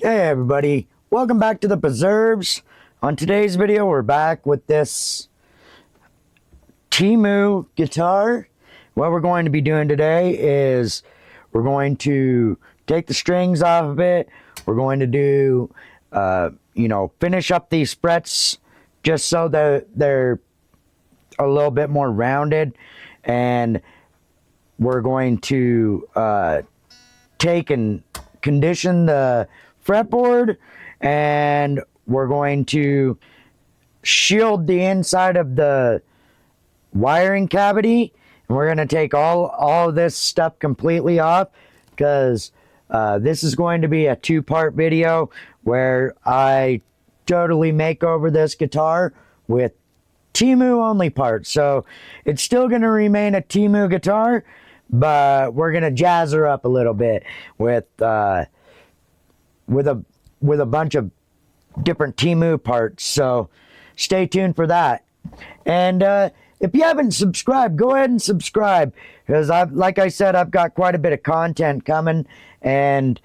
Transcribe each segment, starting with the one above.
Hey everybody, welcome back to the Preserves. On today's video, we're back with this Temu guitar. What we're going to be doing today is we're going to take the strings off of it. We're going to do, finish up these frets just so that they're a little bit more rounded. And we're going to take and condition the fretboard, and we're going to shield the inside of the wiring cavity, and we're going to take all of this stuff completely off, because this is going to be a two-part video where I totally make over this guitar with Temu only parts. So it's still going to remain a Temu guitar, but we're going to jazz her up a little bit with a bunch of different Temu parts. So stay tuned for that. And if you haven't subscribed, go ahead and subscribe, because like I said, I've got quite a bit of content coming, and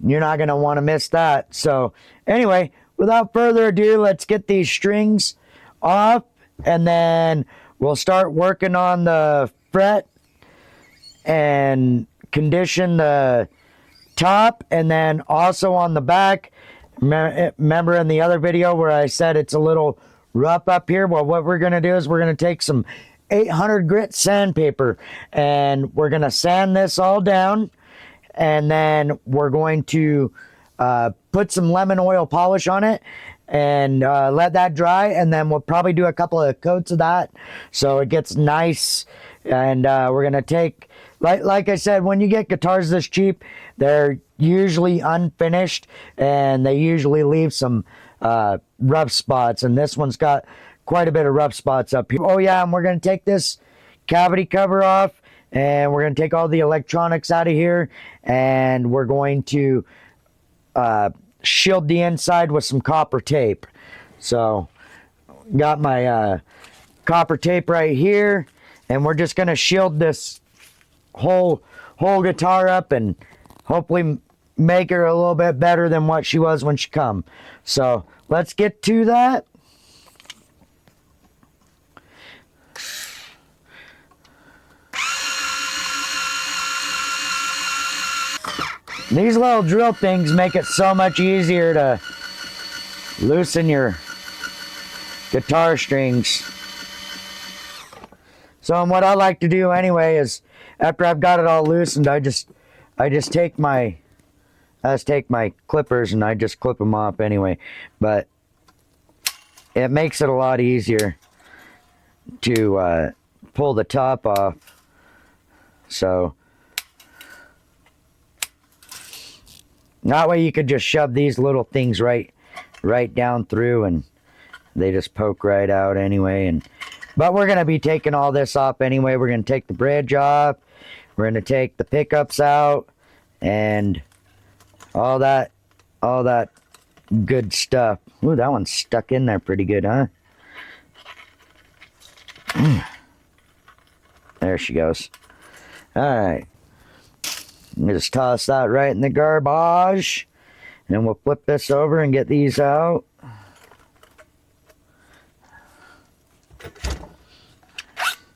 you're not going to want to miss that. So anyway, without further ado, let's get these strings off, and then we'll start working on the fret and condition the top, and then also on the back. Remember in the other video where I said it's a little rough up here? Well, what we're going to do is we're going to take some 800 grit sandpaper, and we're going to sand this all down, and then we're going to put some lemon oil polish on it and let that dry, and then we'll probably do a couple of coats of that so it gets nice. And we're going to take, like I said, when you get guitars this cheap, they're usually unfinished, and they usually leave some rough spots, and this one's got quite a bit of rough spots up here. Oh yeah, and we're going to take this cavity cover off, and we're going to take all the electronics out of here, and we're going to shield the inside with some copper tape. So got my copper tape right here, and we're just going to shield this whole guitar up and hopefully make her a little bit better than what she was when she come. So let's get to that. These little drill things make it so much easier to loosen your guitar strings. So what I like to do anyway is, after I've got it all loosened, I just take my clippers and I just clip them off anyway. But it makes it a lot easier to pull the top off. So that way you could just shove these little things right down through, and they just poke right out anyway. But we're going to be taking all this off anyway. We're going to take the bridge off. We're going to take the pickups out and all that good stuff. Ooh, that one's stuck in there pretty good, huh? There she goes. All right. Just toss that right in the garbage. And then we'll flip this over and get these out.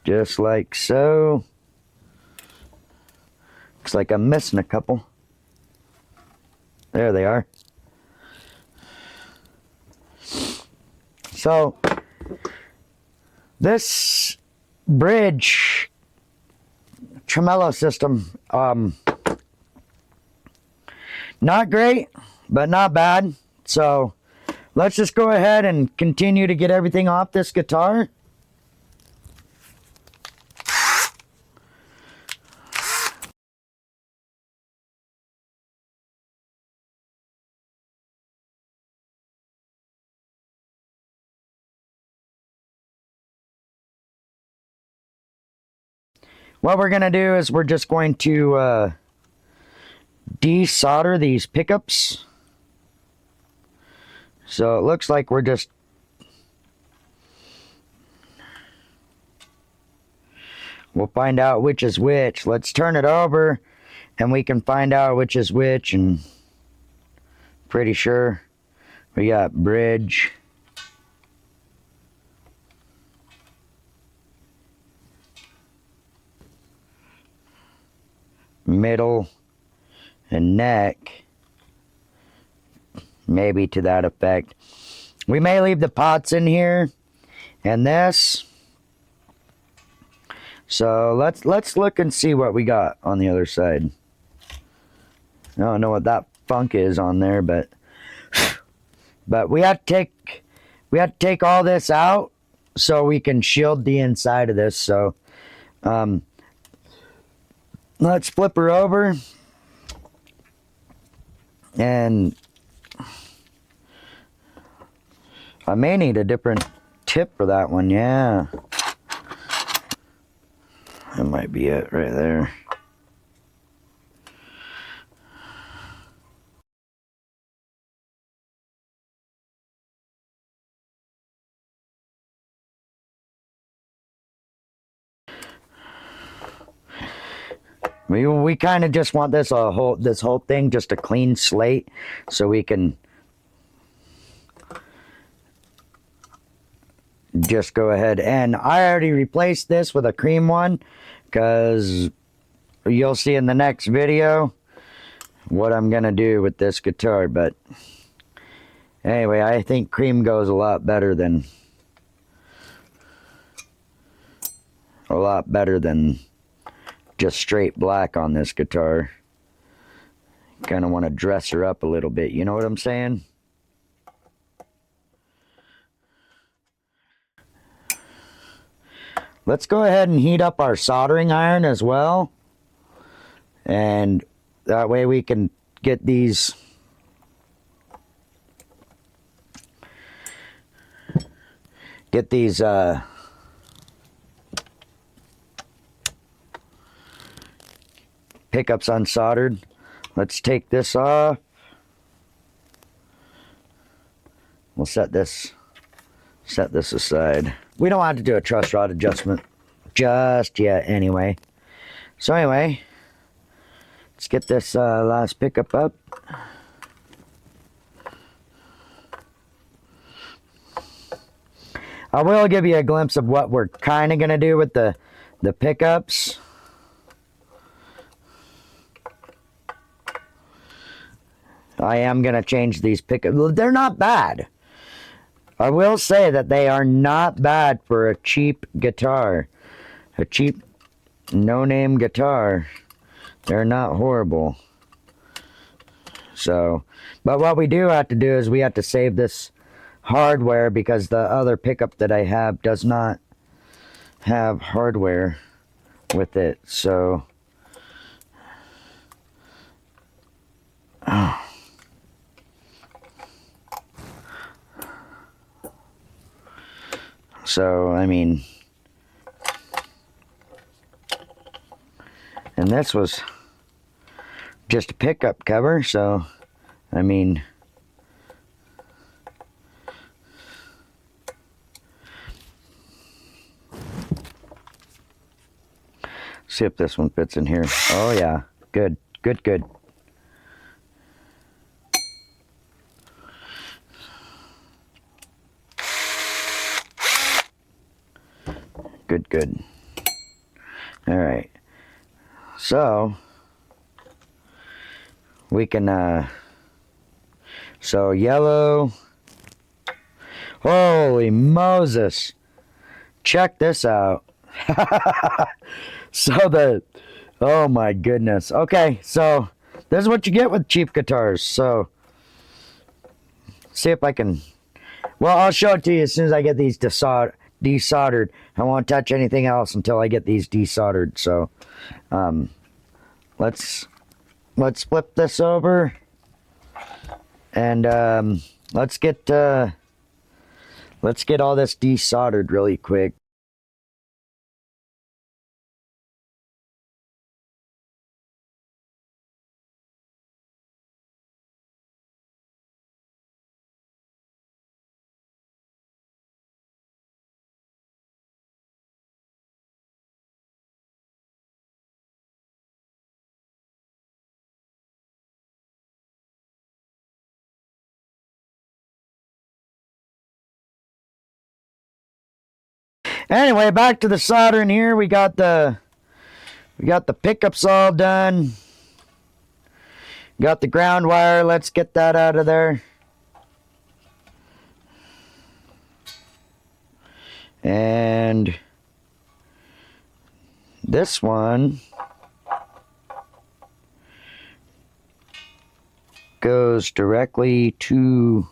Just like so. Looks like I'm missing a couple. There they are. So this bridge tremolo system, not great, but not bad. So let's just go ahead and continue to get everything off this guitar. What we're going to do is we're just going to desolder these pickups. So it looks like we're just we'll find out which is which. Let's turn it over and we can find out which is which and Pretty sure. We got bridge. Middle and neck. Maybe to that effect. We may leave the pots in here and this. So let's look and see what we got on the other side. I don't know what that funk is on there, but we have to take all this out so we can shield the inside of this. So let's flip her over, and I may need a different tip for that one. Yeah, that might be it right there. We kind of just want this whole thing just a clean slate, so we can just go ahead. And I already replaced this with a cream one, because you'll see in the next video what I'm gonna do with this guitar. But anyway, I think cream goes a lot better than just straight black on this guitar. Kind of want to dress her up a little bit, you know what I'm saying? Let's go ahead and heat up our soldering iron as well, and that way we can get these pickups unsoldered. Let's take this off. We'll set this aside. We don't have to do a truss rod adjustment just yet anyway. So anyway, let's get this last pickup up. I will give you a glimpse of what we're kind of going to do with the pickups. I am going to change these pickups. They're not bad. I will say that they are not bad for a cheap guitar. A cheap, no-name guitar. They're not horrible. So, but what we do have to do is we have to save this hardware, because the other pickup that I have does not have hardware with it. So, I mean, and this was just a pickup cover, so, I mean, see if this one fits in here. Oh yeah, good, good, good. Good, good. All right. So we can so yellow. Holy Moses. Check this out. Oh my goodness. Okay, so this is what you get with cheap guitars. So see if I can, well, I'll show it to you as soon as I get these desoldered. I won't touch anything else until I get these desoldered. So let's flip this over, and let's get all this desoldered really quick. Anyway, back to the soldering here. We got the pickups all done. Got the ground wire. Let's get that out of there. And this one goes directly to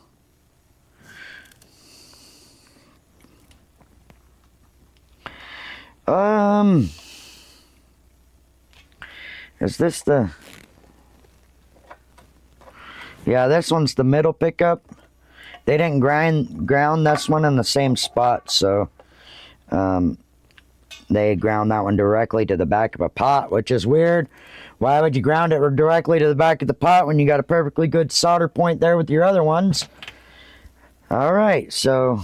is this the, yeah, this one's the middle pickup. They didn't ground this one in the same spot, so they ground that one directly to the back of a pot, which is weird. Why would you ground it directly to the back of the pot when you got a perfectly good solder point there with your other ones? Alright, so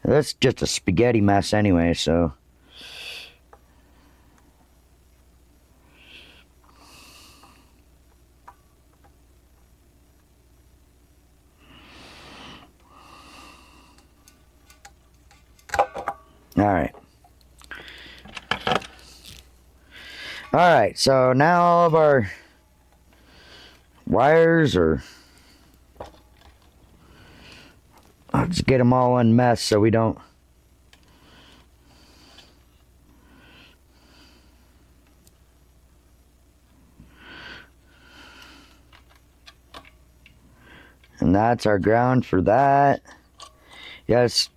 that's just a spaghetti mess anyway, so Alright, so now all of our wires are, let's get them all unmessed so we don't, and that's our ground for that. Yeah, it's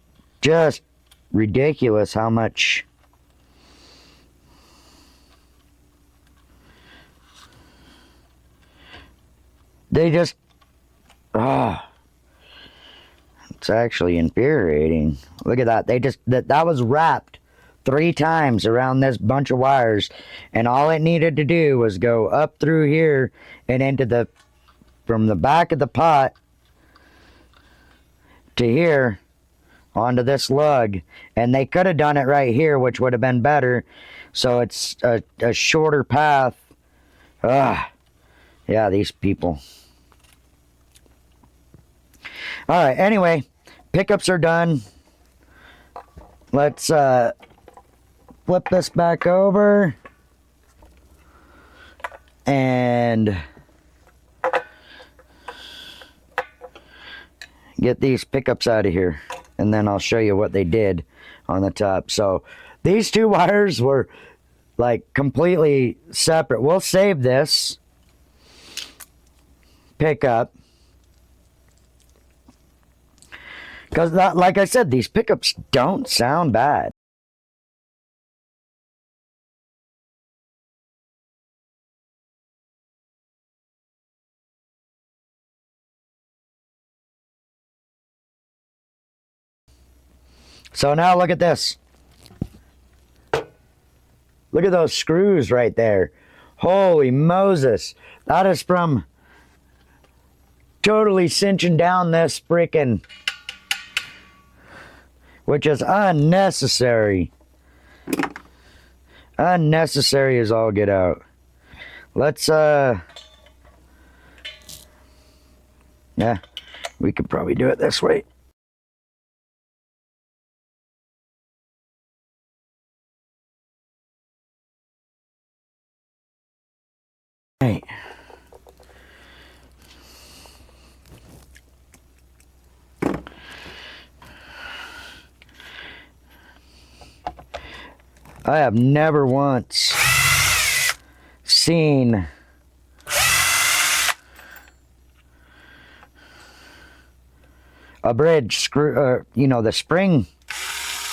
just ridiculous how much they just, it's actually infuriating. Look at that. They just, that was wrapped 3 times around this bunch of wires, and all it needed to do was go up through here and into the, from the back of the pot to here onto this lug, and they could have done it right here, which would have been better, so it's a shorter path. Yeah, these people. Alright, anyway, pickups are done. Let's flip this back over and get these pickups out of here, and then I'll show you what they did on the top. So these 2 wires were like completely separate. We'll save this pickup because, like I said, these pickups don't sound bad. So now look at this. Look at those screws right there. Holy Moses. That is from totally cinching down this frickin', which is unnecessary. Unnecessary as all get out. Let's, yeah, we could probably do it this way. Hey. I have never once seen a bridge screw, you know, the spring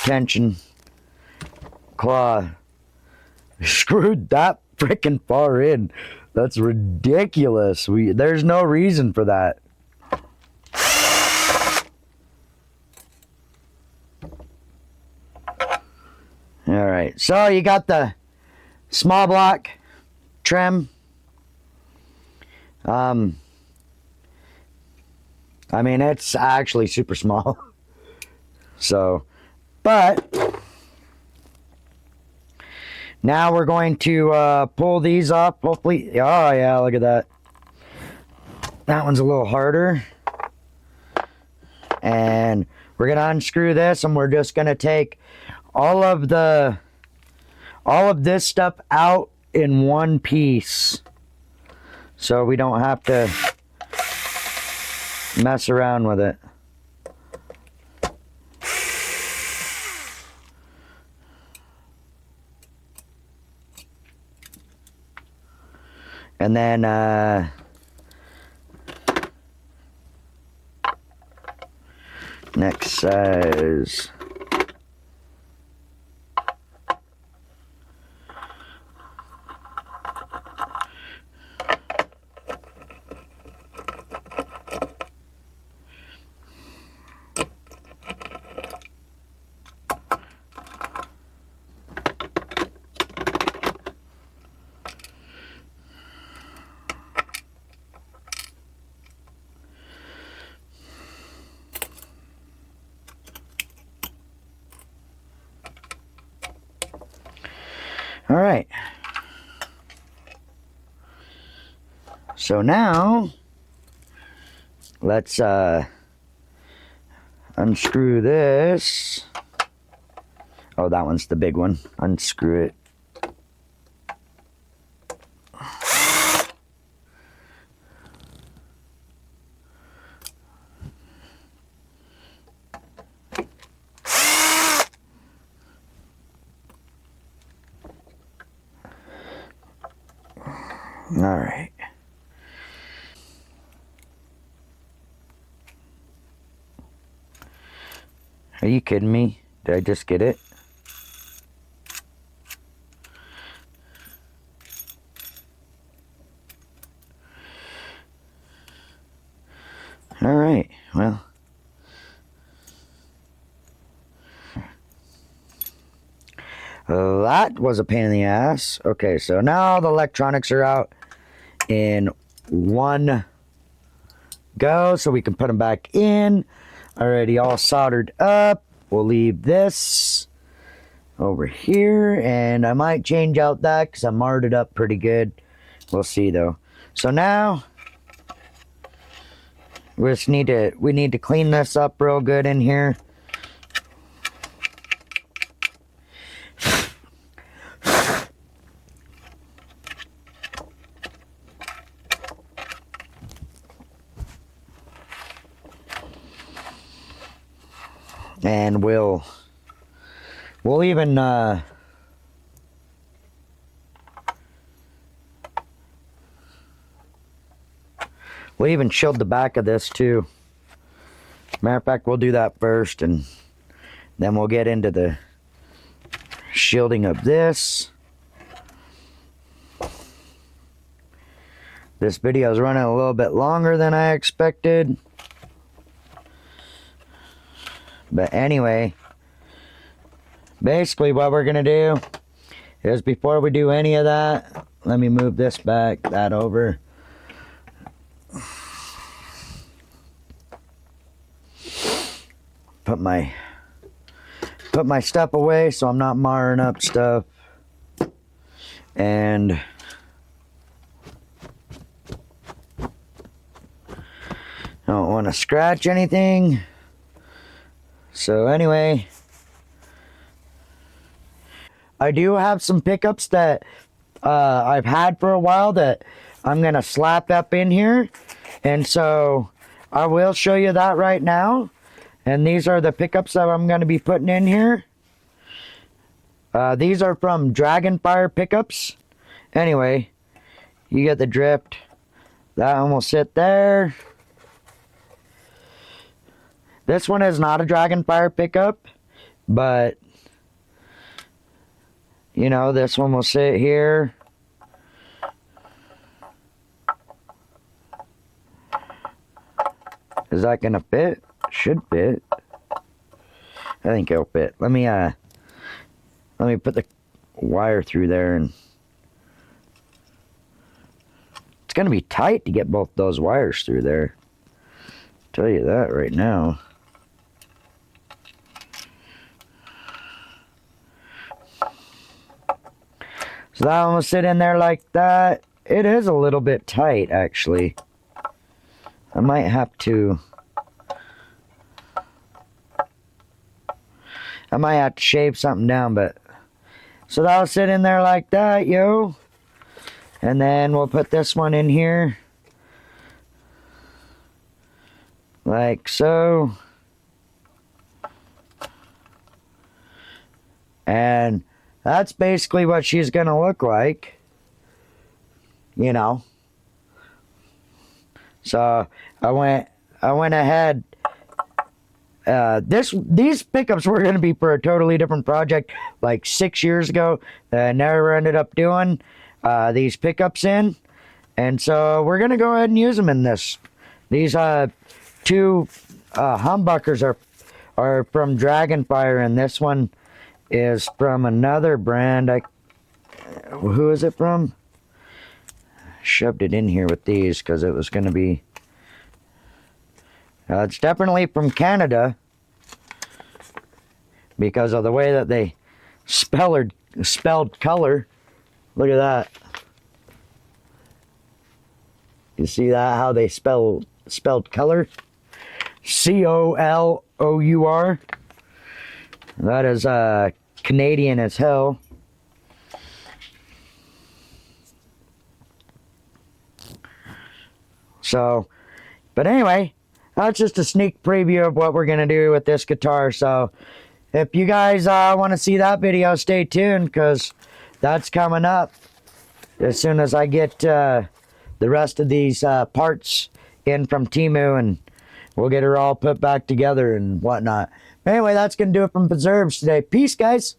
tension claw screwed that freaking far in. That's ridiculous. There's no reason for that. Alright, so you got the small block trim. I mean, it's actually super small. So, but now we're going to pull these off. Hopefully, oh yeah, look at that. That one's a little harder. and we're gonna unscrew this, and we're just gonna take all of this stuff out in one piece, so we don't have to mess around with it. And then next size. All right. So now let's unscrew this. Oh, that one's the big one. Unscrew it. All right. Are you kidding me? Did I just get it? All right. Well. That was a pain in the ass. Okay, so now the electronics are out in one go, so we can put them back in. Already all soldered up. We'll leave this over here, and I might change out that because I marred it up pretty good. We'll see though. So now we need to clean this up real good in here. And we'll even shield the back of this too. Matter of fact, we'll do that first, and then we'll get into the shielding of this. This video is running a little bit longer than I expected. But anyway, basically what we're going to do is, before we do any of that, let me move this back, that over. Put my stuff away so I'm not marring up stuff. And I don't want to scratch anything. So anyway, I do have some pickups that I've had for a while that I'm going to slap up in here. And so I will show you that right now. And these are the pickups that I'm going to be putting in here. These are from Dragonfire pickups. Anyway, you get the drift. That one will sit there. This one is not a Dragonfire pickup, but, you know, this one will sit here. Is that going to fit? Should fit. I think it'll fit. Let me put the wire through there, and it's going to be tight to get both those wires through there. I'll tell you that right now. So that one will sit in there like that. It is a little bit tight, actually. I might have to I might have to shave something down, but so that'll sit in there like that, yo. And then we'll put this one in here like so. And that's basically what she's gonna look like, you know. So I went ahead. These pickups were gonna be for a totally different project like 6 years ago that I never ended up doing these pickups in, and so we're gonna go ahead and use them in this. These two humbuckers are from Dragonfire, and this one is from another brand. Who is it from? Shoved it in here with these because it was going to be. It's definitely from Canada because of the way that they spelled color. Look at that. You see that? How they spelled color? COLOUR. That is Canadian as hell. So, but anyway, that's just a sneak preview of what we're going to do with this guitar. So, if you guys want to see that video, stay tuned because that's coming up as soon as I get the rest of these parts in from Temu, and we'll get her all put back together and whatnot. Anyway, that's going to do it from Preserves today. Peace, guys.